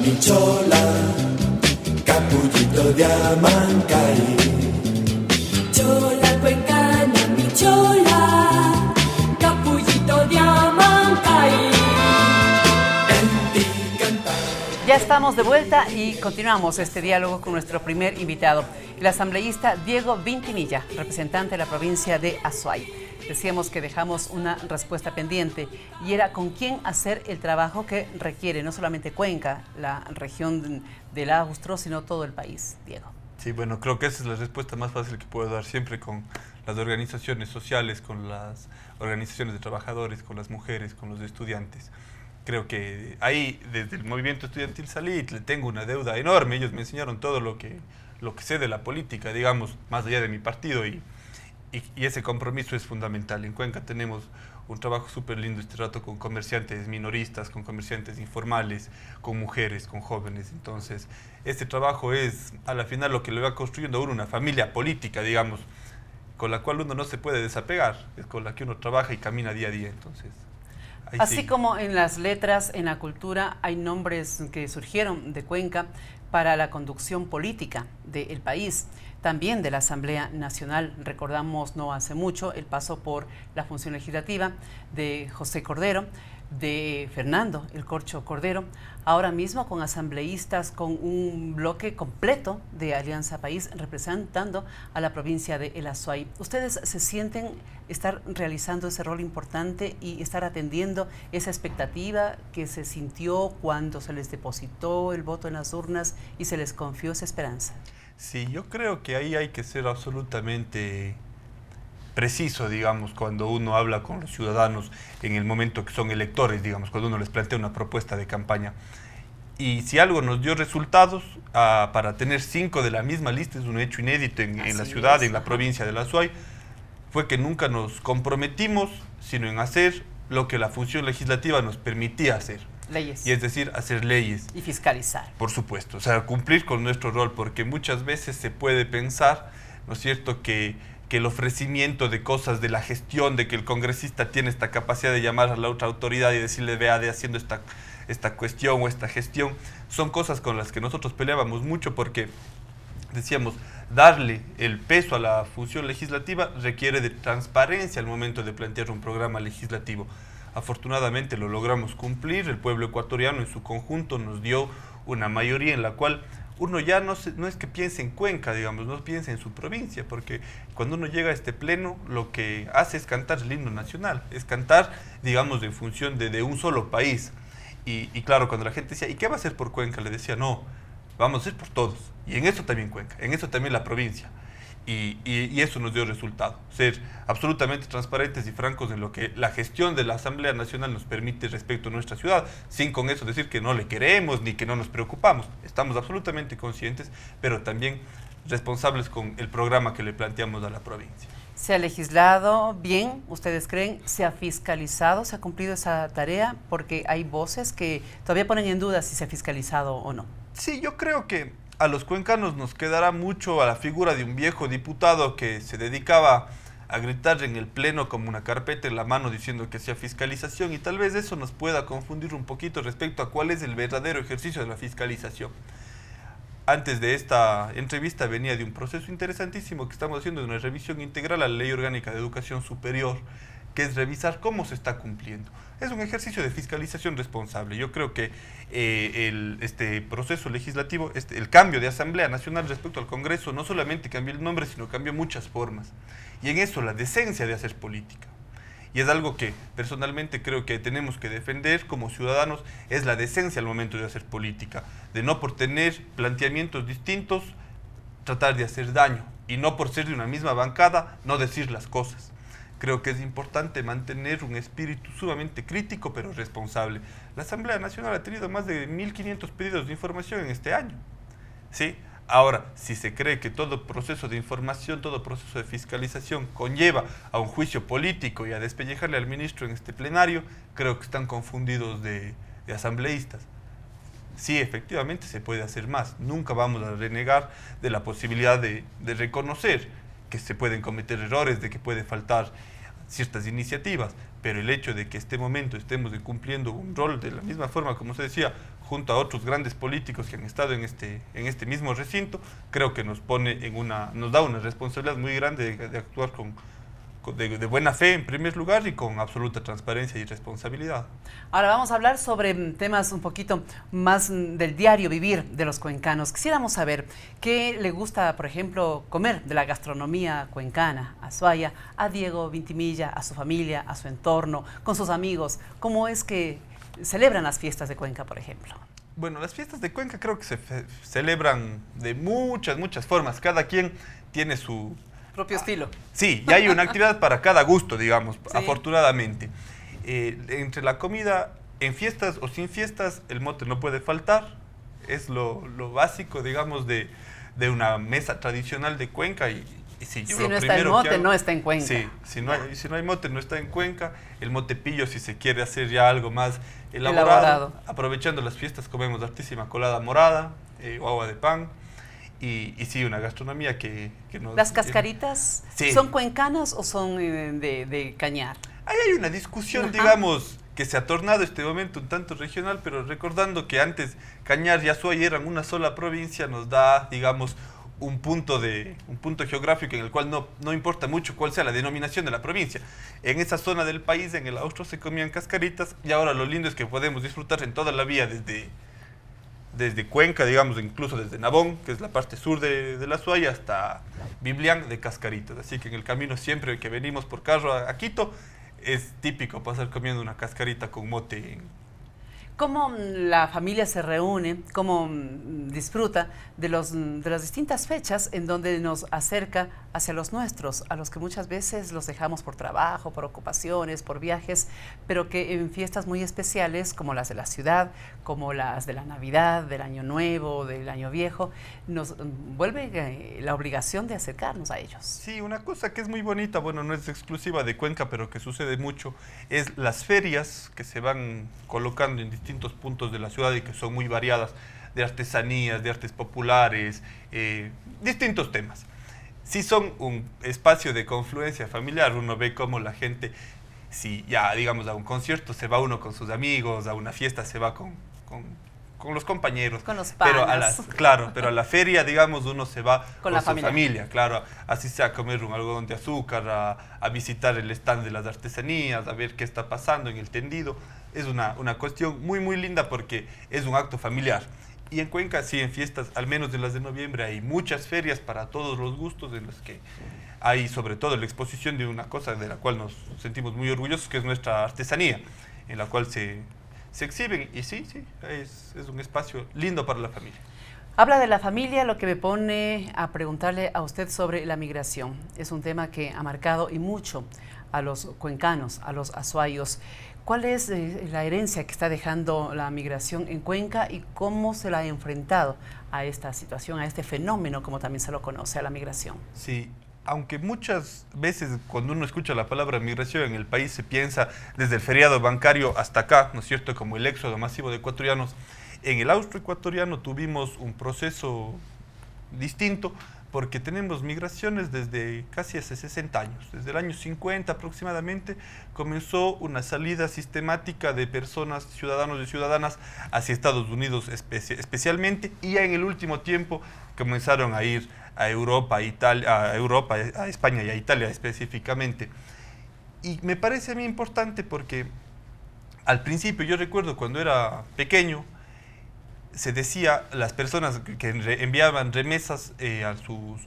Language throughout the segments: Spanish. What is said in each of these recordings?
bichola, capullito de Amancay. Chola cuencana, mi chola, capullito de Amancay. Ya estamos de vuelta y continuamos este diálogo con nuestro primer invitado, el asambleísta Diego Vintimilla, representante de la provincia de Azuay. Decíamos que dejamos una respuesta pendiente y era con quién hacer el trabajo que requiere no solamente Cuenca, la región del Austro, sino todo el país. Diego. Sí, bueno, creo que esa es la respuesta más fácil que puedo dar, siempre con las organizaciones sociales, con las organizaciones de trabajadores, con las mujeres, con los estudiantes. Creo que ahí, desde el movimiento estudiantil salí, le tengo una deuda enorme. Ellos me enseñaron todo lo que sé de la política, digamos, más allá de mi partido, y ese compromiso es fundamental. En Cuenca tenemos un trabajo súper lindo este rato con comerciantes minoristas, con comerciantes informales, con mujeres, con jóvenes. Entonces, este trabajo es, a la final, lo que le va construyendo a uno una familia política, digamos, con la cual uno no se puede desapegar, es con la que uno trabaja y camina día a día. Entonces, así como en las letras, en la cultura, hay nombres que surgieron de Cuenca para la conducción política del país, también de la Asamblea Nacional. Recordamos no hace mucho el paso por la función legislativa de José Cordero, de Fernando El Corcho Cordero, ahora mismo con asambleístas, con un bloque completo de Alianza País representando a la provincia de El Azuay. ¿Ustedes se sienten estar realizando ese rol importante y estar atendiendo esa expectativa que se sintió cuando se les depositó el voto en las urnas y se les confió esa esperanza? Sí, yo creo que ahí hay que ser absolutamente preciso, digamos, cuando uno habla con los ciudadanos en el momento que son electores, digamos, cuando uno les plantea una propuesta de campaña. Y si algo nos dio resultados, para tener 5 de la misma lista, es un hecho inédito en la ciudad, en la provincia de La Azuay, fue que nunca nos comprometimos, sino en hacer lo que la función legislativa nos permitía hacer. Leyes. Y es decir, hacer leyes. Y fiscalizar. Por supuesto, o sea, cumplir con nuestro rol, porque muchas veces se puede pensar, ¿no es cierto?, que el ofrecimiento de cosas de la gestión, de que el congresista tiene esta capacidad de llamar a la otra autoridad y decirle, vea, de haciendo esta cuestión o esta gestión, son cosas con las que nosotros peleábamos mucho, porque decíamos, darle el peso a la función legislativa requiere de transparencia al momento de plantear un programa legislativo. Afortunadamente lo logramos cumplir, el pueblo ecuatoriano en su conjunto nos dio una mayoría en la cual uno ya no es que piense en Cuenca, digamos, no piensa en su provincia, porque cuando uno llega a este pleno, lo que hace es cantar el himno nacional, es cantar, digamos, en función de un solo país. Y claro, cuando la gente decía, ¿y qué va a hacer por Cuenca? Le decía, no, vamos a hacer por todos. Y en eso también Cuenca, en eso también la provincia. Y eso nos dio resultado, ser absolutamente transparentes y francos en lo que la gestión de la Asamblea Nacional nos permite respecto a nuestra ciudad, sin con eso decir que no le queremos ni que no nos preocupamos. Estamos absolutamente conscientes, pero también responsables con el programa que le planteamos a la provincia. ¿Se ha legislado bien, ustedes creen? ¿Se ha fiscalizado? ¿Se ha cumplido esa tarea? Porque hay voces que todavía ponen en duda si se ha fiscalizado o no. Sí, yo creo que a los cuencanos nos quedará mucho a la figura de un viejo diputado que se dedicaba a gritar en el pleno como una carpeta en la mano diciendo que hacía fiscalización, y tal vez eso nos pueda confundir un poquito respecto a cuál es el verdadero ejercicio de la fiscalización. Antes de esta entrevista venía de un proceso interesantísimo que estamos haciendo de una revisión integral a la Ley Orgánica de Educación Superior, que es revisar cómo se está cumpliendo. Es un ejercicio de fiscalización responsable. Yo creo que este proceso legislativo, el cambio de Asamblea Nacional respecto al Congreso, no solamente cambió el nombre, sino cambió muchas formas. Y en eso la decencia de hacer política. Y es algo que personalmente creo que tenemos que defender como ciudadanos, es la decencia al momento de hacer política, de no por tener planteamientos distintos tratar de hacer daño, y no por ser de una misma bancada no decir las cosas. Creo que es importante mantener un espíritu sumamente crítico pero responsable. La Asamblea Nacional ha tenido más de 1.500 pedidos de información en este año, ¿sí? Ahora, si se cree que todo proceso de información, todo proceso de fiscalización conlleva a un juicio político y a despellejarle al ministro en este plenario, creo que están confundidos de asambleístas. Sí, efectivamente se puede hacer más. Nunca vamos a renegar de la posibilidad de reconocer que se pueden cometer errores, de que puede faltar ciertas iniciativas, pero el hecho de que este momento estemos cumpliendo un rol de la misma forma, como se decía, junto a otros grandes políticos que han estado en este mismo recinto, creo que nos da una responsabilidad muy grande de actuar de buena fe en primer lugar y con absoluta transparencia y responsabilidad. Ahora vamos a hablar sobre temas un poquito más del diario vivir de los cuencanos. Quisiéramos saber qué le gusta, por ejemplo, comer de la gastronomía cuencana, Azuaya, a Diego Vintimilla, a su familia, a su entorno, con sus amigos. ¿Cómo es que celebran las fiestas de Cuenca, por ejemplo? Bueno, las fiestas de Cuenca creo que se celebran de muchas formas. Cada quien tiene su Propio estilo. Sí, y hay una actividad para cada gusto, digamos, Sí. afortunadamente. Entre la comida, en fiestas o sin fiestas, el mote no puede faltar. Es lo básico, digamos, de una mesa tradicional de Cuenca. Y sí, yo Si lo no está el primero que mote, hago- no está en Cuenca. Sí, si no hay mote, no está en Cuenca. El mote pillo, si se quiere hacer ya algo más elaborado. Aprovechando las fiestas, comemos hartísima colada morada o agua de pan. Y sí, una gastronomía que nos... ¿Las cascaritas Sí. son cuencanas o son de Cañar? Ahí hay una discusión, Ajá. digamos, que se ha tornado este momento un tanto regional, pero recordando que antes Cañar y Azuay eran una sola provincia, nos da, digamos, un punto geográfico en el cual no importa mucho cuál sea la denominación de la provincia. En esa zona del país, en el austro, se comían cascaritas, y ahora lo lindo es que podemos disfrutar en toda la vía desde Cuenca, digamos, incluso desde Nabón, que es la parte sur de la Azuay, hasta Biblián de cascaritas. Así que en el camino siempre que venimos por carro a Quito, es típico pasar comiendo una cascarita con mote. ¿Cómo la familia se reúne, cómo disfruta de las distintas fechas en donde nos acerca hacia los nuestros, a los que muchas veces los dejamos por trabajo, por ocupaciones, por viajes, pero que en fiestas muy especiales como las de la ciudad, como las de la Navidad, del Año Nuevo, del Año Viejo, nos vuelve la obligación de acercarnos a ellos? Sí, una cosa que es muy bonita, bueno, no es exclusiva de Cuenca, pero que sucede mucho, es las ferias que se van colocando en distintos puntos de la ciudad y que son muy variadas, de artesanías, de artes populares, distintos temas. Sí son un espacio de confluencia familiar, uno ve cómo la gente, si ya digamos a un concierto se va uno con sus amigos, a una fiesta se va con los compañeros. Con los pero panas. Claro, pero a la feria, digamos, uno se va con la su familia. familia, claro, así sea a comer un algodón de azúcar, a visitar el stand de las artesanías, a ver qué está pasando en el tendido. Es una cuestión muy linda porque es un acto familiar. Y en Cuenca, sí, en fiestas, al menos de las de noviembre, hay muchas ferias para todos los gustos, en las que hay sobre todo la exposición de una cosa de la cual nos sentimos muy orgullosos, que es nuestra artesanía, en la cual se exhiben. Y sí, es un espacio lindo para la familia. Habla de la familia, lo que me pone a preguntarle a usted sobre la migración. Es un tema que ha marcado y mucho a los cuencanos, a los azuayos. ¿Cuál es la herencia que está dejando la migración en Cuenca y cómo se la ha enfrentado a esta situación, a este fenómeno, como también se lo conoce, a la migración? Sí, aunque muchas veces cuando uno escucha la palabra migración en el país se piensa desde el feriado bancario hasta acá, ¿no es cierto?, como el éxodo masivo de ecuatorianos. En el austroecuatoriano tuvimos un proceso distinto porque tenemos migraciones desde casi hace 60 años. Desde el año 50 aproximadamente comenzó una salida sistemática de personas, ciudadanos y ciudadanas hacia Estados Unidos especialmente, y ya en el último tiempo comenzaron a ir a Europa, a España y a Italia específicamente. Y me parece a mí importante porque al principio, yo recuerdo cuando era pequeño, se decía, las personas que enviaban remesas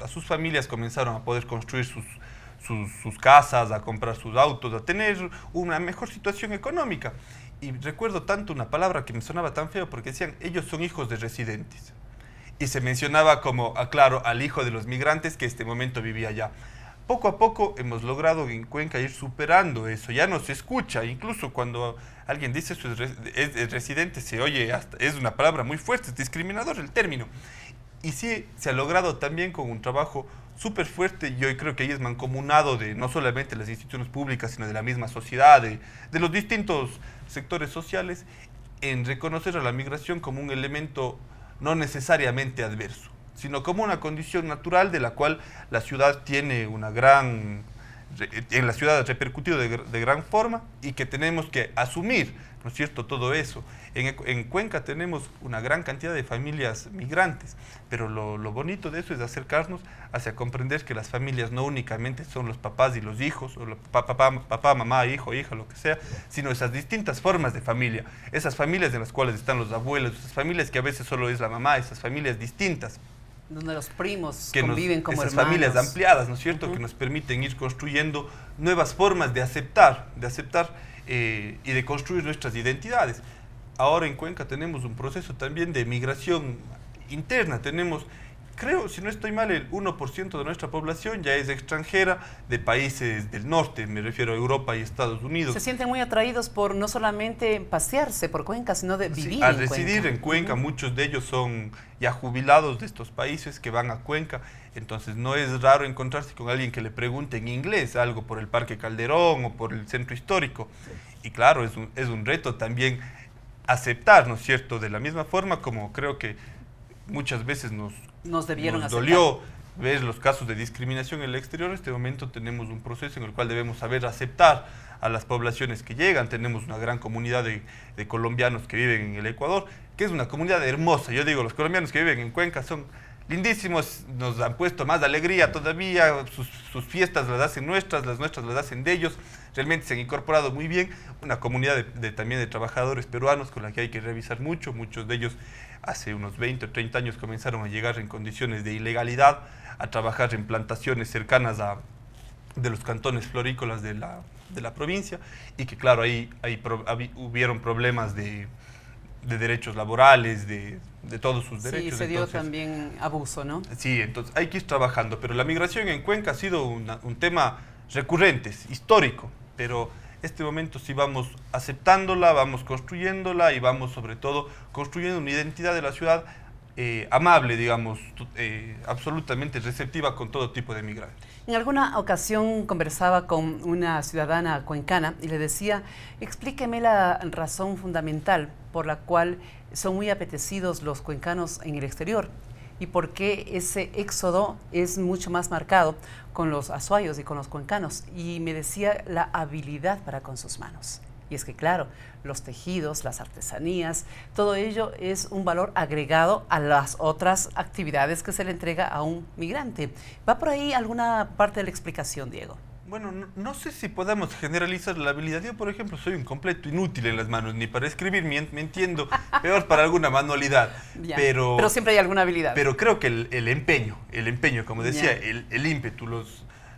a sus familias comenzaron a poder construir sus casas, a comprar sus autos, a tener una mejor situación económica. Y recuerdo tanto una palabra que me sonaba tan feo porque decían, ellos son hijos de residentes. Y se mencionaba como, claro, al hijo de los migrantes que en este momento vivía allá. Poco a poco hemos logrado en Cuenca ir superando eso, ya no se escucha, incluso cuando alguien dice eso es residente, se oye, es una palabra muy fuerte, es discriminador el término. Y sí, se ha logrado también con un trabajo súper fuerte, y hoy creo que ahí es mancomunado de no solamente las instituciones públicas, sino de la misma sociedad, de los distintos sectores sociales, en reconocer a la migración como un elemento no necesariamente adverso, sino como una condición natural de la cual la ciudad tiene una gran en la ciudad ha repercutido de gran forma y que tenemos que asumir, ¿no es cierto?, todo eso. En Cuenca tenemos una gran cantidad de familias migrantes, pero lo bonito de eso es acercarnos hacia comprender que las familias no únicamente son los papás y los hijos, o papá, mamá, hijo, hija, lo que sea, sino esas distintas formas de familia, esas familias en las cuales están los abuelos, esas familias que a veces solo es la mamá, esas familias distintas, donde los primos que conviven como esas hermanos. familias ampliadas, ¿no es cierto?, que nos permiten ir construyendo nuevas formas de aceptar y de construir nuestras identidades. Ahora en Cuenca tenemos un proceso también de migración interna. Tenemos, creo, si no estoy mal, el 1% de nuestra población ya es extranjera de países del norte, me refiero a Europa y Estados Unidos. Se sienten muy atraídos por no solamente pasearse por Cuenca, sino de vivir sí, al en residir Cuenca. en Cuenca, muchos de ellos son ya jubilados de estos países que van a Cuenca, entonces no es raro encontrarse con alguien que le pregunte en inglés algo por el Parque Calderón o por el centro histórico. Y claro, es un reto también aceptar, ¿no es cierto?, de la misma forma como creo que muchas veces nos debieron aceptar. dolió ver los casos de discriminación en el exterior. En este momento tenemos un proceso en el cual debemos saber aceptar a las poblaciones que llegan. Tenemos una gran comunidad de colombianos que viven en el Ecuador, que es una comunidad hermosa. Yo digo, los colombianos que viven en Cuenca son lindísimos, nos han puesto más alegría todavía, sus fiestas las hacen nuestras, las nuestras las hacen de ellos, realmente se han incorporado muy bien, una comunidad también de trabajadores peruanos con la que hay que revisar mucho, muchos de ellos hace unos 20 o 30 años comenzaron a llegar en condiciones de ilegalidad, a trabajar en plantaciones cercanas de los cantones florícolas de la provincia, y que claro, hubieron problemas de derechos laborales, de todos sus derechos. Sí, se dio también abuso, ¿no? Sí, entonces hay que ir trabajando, pero la migración en Cuenca ha sido un tema recurrente, histórico, pero este momento sí vamos aceptándola, vamos construyéndola y vamos sobre todo construyendo una identidad de la ciudad amable, digamos, absolutamente receptiva con todo tipo de migrantes. En alguna ocasión conversaba con una ciudadana cuencana y le decía, explíqueme la razón fundamental por la cual son muy apetecidos los cuencanos en el exterior y por qué ese éxodo es mucho más marcado con los azuayos y con los cuencanos. Y me decía la habilidad para con sus manos. Y es que claro, los tejidos, las artesanías, todo ello es un valor agregado a las otras actividades que se le entrega a un migrante. ¿Va por ahí alguna parte de la explicación, Diego? Bueno, no sé si podemos generalizar la habilidad. Yo, por ejemplo, soy un completo inútil en las manos, ni para escribir me entiendo, peor para alguna manualidad. Ya, pero siempre hay alguna habilidad. Pero creo que el empeño, como decía, el ímpetu,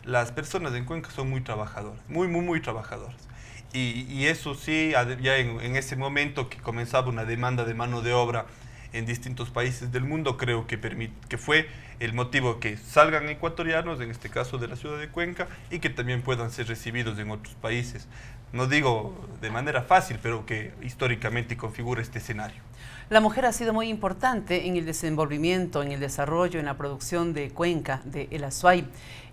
las personas en Cuenca son muy trabajadoras, muy trabajadoras. Y eso sí, ya en ese momento que comenzaba una demanda de mano de obra en distintos países del mundo, creo que fue el motivo que salgan ecuatorianos, en este caso de la ciudad de Cuenca, y que también puedan ser recibidos en otros países. No digo de manera fácil, pero que históricamente configura este escenario. La mujer ha sido muy importante en el desenvolvimiento, en el desarrollo, en la producción de Cuenca, de El Azuay.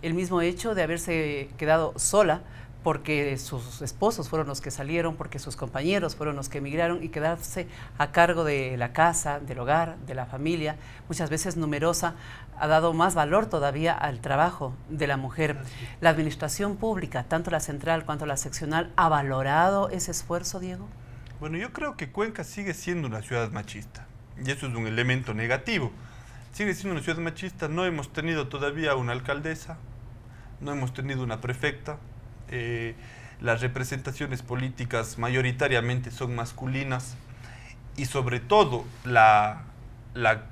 El mismo hecho de haberse quedado sola, porque sus esposos fueron los que salieron, porque sus compañeros fueron los que emigraron y quedarse a cargo de la casa, del hogar, de la familia, muchas veces numerosa, ha dado más valor todavía al trabajo de la mujer. La administración pública, tanto la central cuanto la seccional, ¿ha valorado ese esfuerzo, Diego? Bueno, yo creo que Cuenca sigue siendo una ciudad machista y eso es un elemento negativo. Sigue siendo una ciudad machista, no hemos tenido todavía una alcaldesa, no hemos tenido una prefecta. Las representaciones políticas mayoritariamente son masculinas y sobre todo la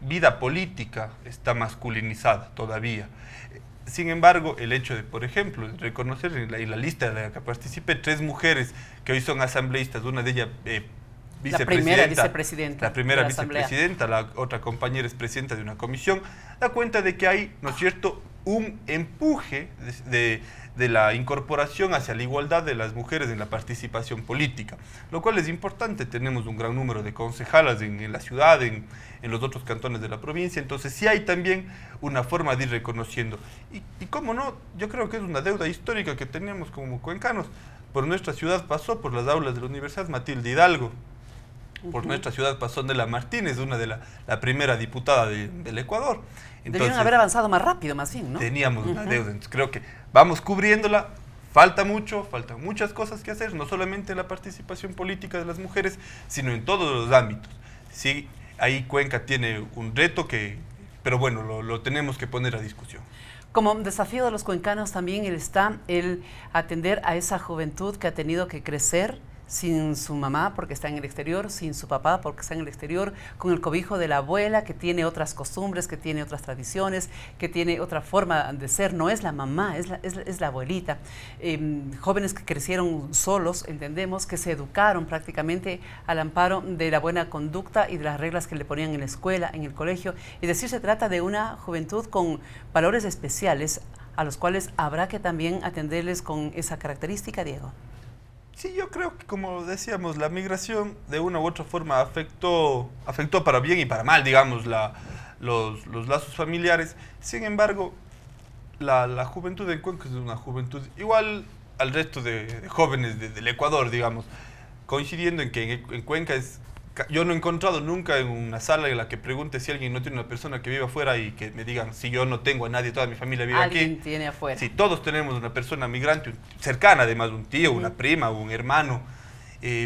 vida política está masculinizada todavía. Sin embargo, el hecho de, por ejemplo, reconocer en la lista de la que participé 3 mujeres que hoy son asambleístas, una de ellas la primera vicepresidenta, la otra compañera es presidenta de una comisión, da cuenta de que hay, ¿no es cierto?, un empuje de la incorporación hacia la igualdad de las mujeres en la participación política, lo cual es importante. Tenemos un gran número de concejalas en la ciudad, en los otros cantones de la provincia, entonces sí hay también una forma de ir reconociendo. Y cómo no, yo creo que es una deuda histórica que tenemos como cuencanos. Por nuestra ciudad pasó por las aulas de la Universidad Matilde Hidalgo, por nuestra ciudad pasó Nela Martínez, una de la primera diputada del Ecuador. Entonces, debieron haber avanzado más rápido, más bien, ¿no? Teníamos una deuda, entonces creo que vamos cubriéndola, faltan muchas cosas que hacer, no solamente en la participación política de las mujeres, sino en todos los ámbitos. Sí, ahí Cuenca tiene un reto pero bueno, lo tenemos que poner a discusión. Como desafío de los cuencanos también está el atender a esa juventud que ha tenido que crecer sin su mamá porque está en el exterior, sin su papá porque está en el exterior, con el cobijo de la abuela que tiene otras costumbres, que tiene otras tradiciones, que tiene otra forma de ser. No es la mamá, es la abuelita. Jóvenes que crecieron solos, entendemos, que se educaron prácticamente al amparo de la buena conducta y de las reglas que le ponían en la escuela, en el colegio. Es decir, se trata de una juventud con valores especiales a los cuales habrá que también atenderles con esa característica, Diego. Sí, yo creo que, como decíamos, la migración de una u otra forma afectó para bien y para mal, digamos, los lazos familiares. Sin embargo, la juventud en Cuenca es una juventud igual al resto de jóvenes del Ecuador, digamos, coincidiendo en que en Cuenca yo no he encontrado nunca en una sala en la que pregunte si alguien no tiene una persona que vive afuera y que me digan si yo no tengo a nadie, toda mi familia vive aquí. Alguien tiene afuera. Sí, todos tenemos una persona migrante cercana, además, un tío, una prima, un hermano,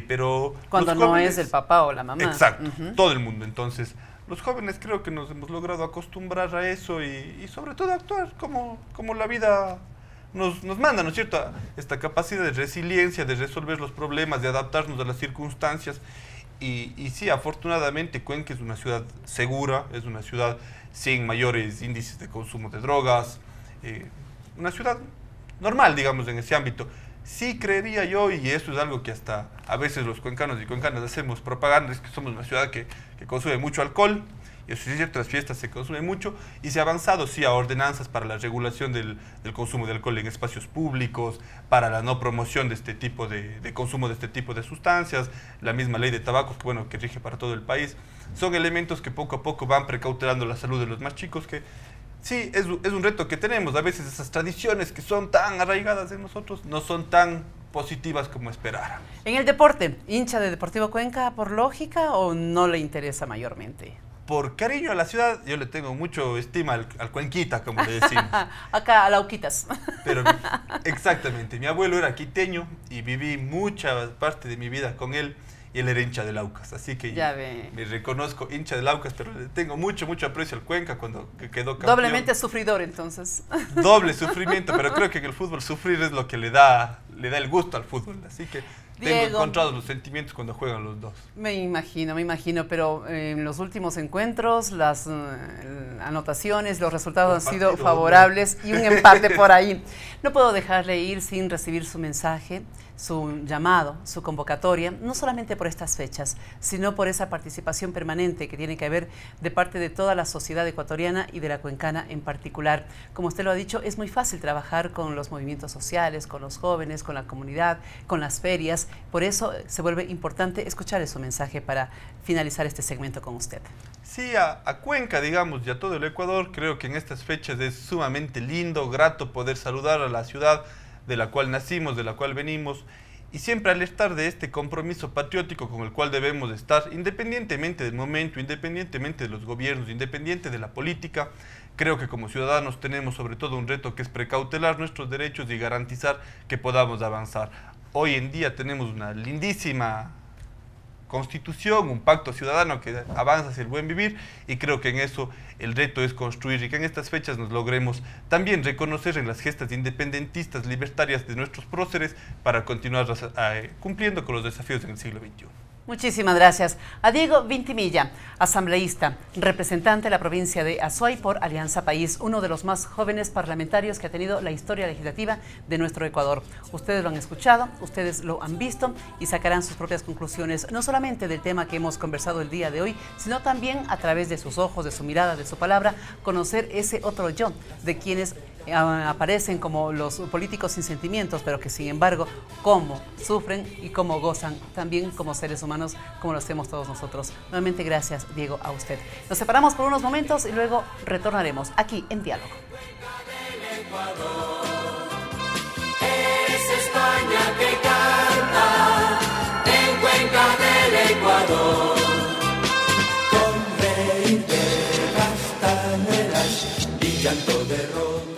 pero... Cuando no es el papá o la mamá. Exacto, todo el mundo. Entonces, los jóvenes creo que nos hemos logrado acostumbrar a eso y sobre todo actuar como la vida nos manda, ¿no es cierto? Esta capacidad de resiliencia, de resolver los problemas, de adaptarnos a las circunstancias. Y sí, afortunadamente Cuenca es una ciudad segura, es una ciudad sin mayores índices de consumo de drogas, una ciudad normal, digamos, en ese ámbito. Sí creería yo, y eso es algo que hasta a veces los cuencanos y cuencanas hacemos propaganda, es que somos una ciudad que consume mucho alcohol, y eso sí es cierto, las fiestas se consume mucho, y se ha avanzado, sí, a ordenanzas para la regulación del consumo de alcohol en espacios públicos, para la no promoción de este tipo de consumo de este tipo de sustancias, la misma ley de tabaco, que rige para todo el país. Son elementos que poco a poco van precautelando la salud de los más chicos, que sí, es un reto que tenemos. A veces esas tradiciones que son tan arraigadas en nosotros no son tan positivas como esperáramos. En el deporte, ¿hincha de Deportivo Cuenca por lógica o no le interesa mayormente? Por cariño a la ciudad, yo le tengo mucho estima al Cuenquita, como le decimos. Acá a Lauquitas. Pero exactamente, mi abuelo era quiteño y viví mucha parte de mi vida con él y él era hincha de Laucas, así que ya me reconozco hincha de Laucas, pero le tengo mucho aprecio al Cuenca cuando quedó campeón. Doblemente sufridor entonces. Doble sufrimiento, pero creo que en el fútbol sufrir es lo que le da el gusto al fútbol, así que Diego, tengo encontrados los sentimientos cuando juegan los dos. Me imagino, pero en los últimos encuentros las anotaciones, los resultados han sido favorables y un empate por ahí. No puedo dejarle ir sin recibir su mensaje, su llamado, su convocatoria, no solamente por estas fechas, sino por esa participación permanente que tiene que haber de parte de toda la sociedad ecuatoriana y de la cuencana en particular. Como usted lo ha dicho, es muy fácil trabajar con los movimientos sociales, con los jóvenes, con la comunidad, con las ferias. Por eso se vuelve importante escuchar su mensaje para finalizar este segmento con usted. Sí, a Cuenca, digamos, y a todo el Ecuador, creo que en estas fechas es sumamente lindo, grato poder saludar a la ciudad de la cual nacimos, de la cual venimos, y siempre alertar de este compromiso patriótico con el cual debemos estar, independientemente del momento, independientemente de los gobiernos, independiente de la política. Creo que como ciudadanos tenemos sobre todo un reto que es precautelar nuestros derechos y garantizar que podamos avanzar. Hoy en día tenemos una lindísima constitución, un pacto ciudadano que avanza hacia el buen vivir, y creo que en eso el reto es construir y que en estas fechas nos logremos también reconocer en las gestas independentistas libertarias de nuestros próceres para continuar cumpliendo con los desafíos en el siglo XXI. Muchísimas gracias. A Diego Vintimilla, asambleísta, representante de la provincia de Azuay por Alianza País, uno de los más jóvenes parlamentarios que ha tenido la historia legislativa de nuestro Ecuador. Ustedes lo han escuchado, ustedes lo han visto y sacarán sus propias conclusiones, no solamente del tema que hemos conversado el día de hoy, sino también a través de sus ojos, de su mirada, de su palabra, conocer ese otro yo, de quienes aparecen como los políticos sin sentimientos, pero que sin embargo cómo sufren y cómo gozan también como seres humanos, como lo hacemos todos nosotros. Nuevamente gracias, Diego, a usted. Nos separamos por unos momentos y luego retornaremos aquí en Diálogo. Es España que canta en Cuenca del Ecuador. Con reír de castañuelas y llanto de ron.